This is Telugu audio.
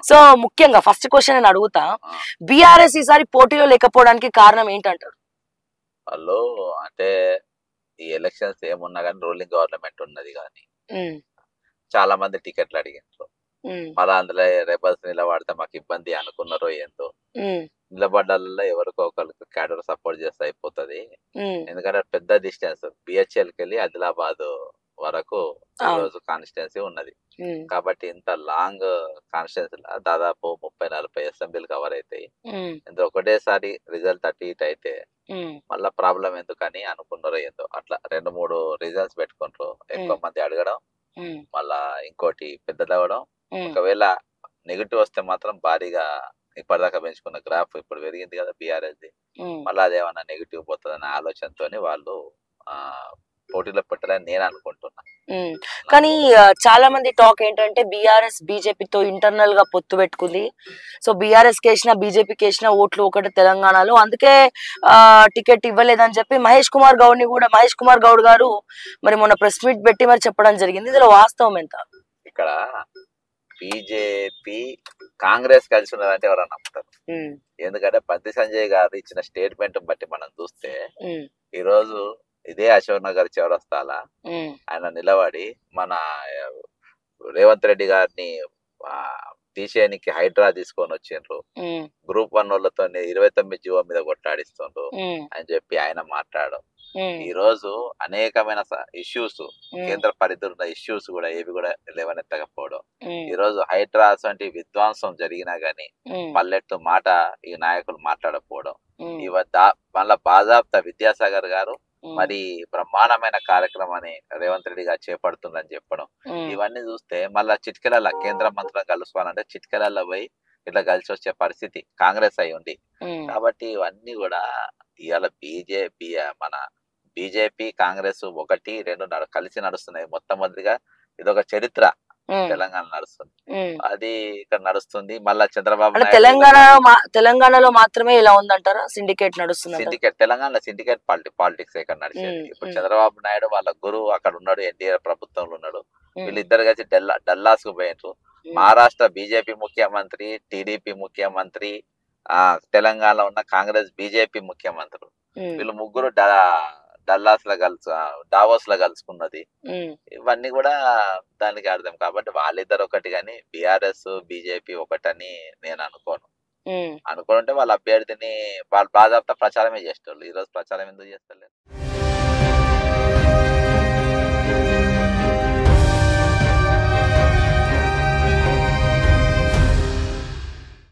సో ముఖ్యంగా ఫస్ట్ క్వశ్చన్ నేను అడుగుతా, బీఆర్ఎస్ ఈసారి పోటీలో లేకపోవడానికి కారణం ఏంటంటారు? వాళ్ళు అంటే ఈ ఎలక్షన్స్ ఏమున్నా కానీ రూలింగ్ గవర్నమెంట్ ఉన్నది కానీ చాలా మంది టికెట్లు అడిగారు. మళ్ళీ అందులో రెబల్స్ నిలబడితే మాకు ఇబ్బంది అనుకున్నారో ఏందో, నిలబడ్డాలలో ఎవరికో ఒకరికి క్యాడర్ సపోర్ట్ చేస్తే అయిపోతుంది. ఎందుకంటే పెద్ద డిస్టెన్స్ బిహెచ్ఎల్కి వెళ్ళి ఆదిలాబాద్ వరకు ఈరోజు కాన్స్టిట్యున్సీ ఉన్నది. కాబట్టి ఇంత లాంగ్ కాన్స్టిట్యున్సీ దాదాపు 30-40 అసెంబ్లీలు కవర్ అవుతాయి. ఇందులో ఒకటేసారి రిజల్ట్ అటు ఇటు అయితే మళ్ళా ప్రాబ్లం ఎందుకని అనుకున్నారో ఏందో, అట్లా 2-3 రీజన్స్ పెట్టుకుంటారు. ఎక్కువ మంది అడగడం, మళ్ళా ఇంకోటి పెద్దదవ్వడం. ఒకవేళ నెగిటివ్ వస్తే మాత్రం భారీగా ఇప్పటిదాకా పెంచుకున్న గ్రాఫ్ ఇప్పుడు పెరిగింది కదా బీఆర్ఎస్ ది, మళ్ళీ అదేమన్నా నెగిటివ్ పోతుందనే ఆలోచనతోని వాళ్ళు పోటీలో పెట్టాలని నేను అనుకుంటున్నా. కానీ చాలా మంది టాక్ ఏంటంటే బీఆర్ఎస్ బీజేపీతో ఇంటర్నల్ గా పొత్తు పెట్టుకుంది. సో బీఆర్ఎస్ కేసిన బీజేపీకి వేసిన ఓట్లు ఒకటి తెలంగాణలో, అందుకే టికెట్ ఇవ్వలేదని చెప్పి మహేష్ కుమార్ గౌడ్ గారు మరి మొన్న ప్రెస్ మీట్ పెట్టి మరి చెప్పడం జరిగింది. ఇందులో వాస్తవం ఎంత? ఇక్కడ బీజేపీ కాంగ్రెస్ కలిసి ఉన్నదంటే ఎవరన్నా నమ్ముతారు. ఎందుకంటే బంతి సంజయ్ గారు ఇచ్చిన స్టేట్మెంట్ బట్టి మనం చూస్తే ఈ రోజు ఇదే అశోక్ నగర్ చౌరస్తాల ఆయన నిలబడి మన రేవంత్ రెడ్డి గారిని తీసేయనికి హైడ్రా తీసుకొని వచ్చిండ్రు, గ్రూప్ 1 వాళ్ళతో 29 జీవో మీద కొట్లాడిస్తుండ్రు అని చెప్పి ఆయన మాట్లాడడం. ఈ రోజు అనేకమైన ఇష్యూస్, కేంద్ర పరిధిలో ఉన్న ఇష్యూస్ కూడా ఏవి కూడా లేవనెత్తకపోవడం. ఈ రోజు హైడ్రాస్ వంటి విధ్వంసం జరిగినా గానీ పల్లెట్టు మాట ఈ నాయకులు మాట్లాడకపోవడం, మళ్ళా బాజాబ్తా విద్యాసాగర్ గారు మరి బ్రహ్మాండమైన కార్యక్రమాన్ని రేవంత్ రెడ్డి గారు చేపడుతుందని చెప్పడం, ఇవన్నీ చూస్తే మళ్ళా చిట్కెల కేంద్ర మంత్రులను కలుసుకోవాలంటే చిట్కెలలో పోయి ఇట్లా కలిసి వచ్చే పరిస్థితి కాంగ్రెస్ అయి ఉంది. కాబట్టి ఇవన్నీ కూడా ఇవాళ బీజేపీ కాంగ్రెస్ 1-2 కలిసి నడుస్తున్నాయి. మొట్టమొదటిగా ఇదొక చరిత్ర తెలంగాణ నడుస్తుంది, అది ఇక్కడ నడుస్తుంది. మళ్ళా చంద్రబాబు తెలంగాణలో మాత్రమే ఇలా ఉందంటారా? సిండికేట్ నడుస్తుంది. తెలంగాణలో సిండికేట్ పాలిటిక్స్ ఇక్కడ నడిచేది. ఇప్పుడు చంద్రబాబు నాయుడు వాళ్ళ గురువు అక్కడ ఉన్నాడు, ఎన్టీఆర్ ప్రభుత్వంలో ఉన్నాడు. వీళ్ళిద్దరు కలిసి డల్లాస్ కు పోయినరు. మహారాష్ట్ర బీజేపీ ముఖ్యమంత్రి, టీడీపీ ముఖ్యమంత్రి, తెలంగాణలో ఉన్న కాంగ్రెస్ బీజేపీ ముఖ్యమంత్రులు, వీళ్ళు ముగ్గురు డావోస్ లో కలుసుకున్నది. ఇవన్నీ కూడా దానికి అర్థం. కాబట్టి వాళ్ళిద్దరు ఒకటి, కానీ బీఆర్ఎస్ బీజేపీ ఒకటని నేను అనుకోనుంటే వాళ్ళ అభ్యర్థిని వాళ్ళు బాధాప్త ప్రచారమే చేసేవాళ్ళు. ఈ రోజు ప్రచారం ఎందుకు చేస్తలేరు?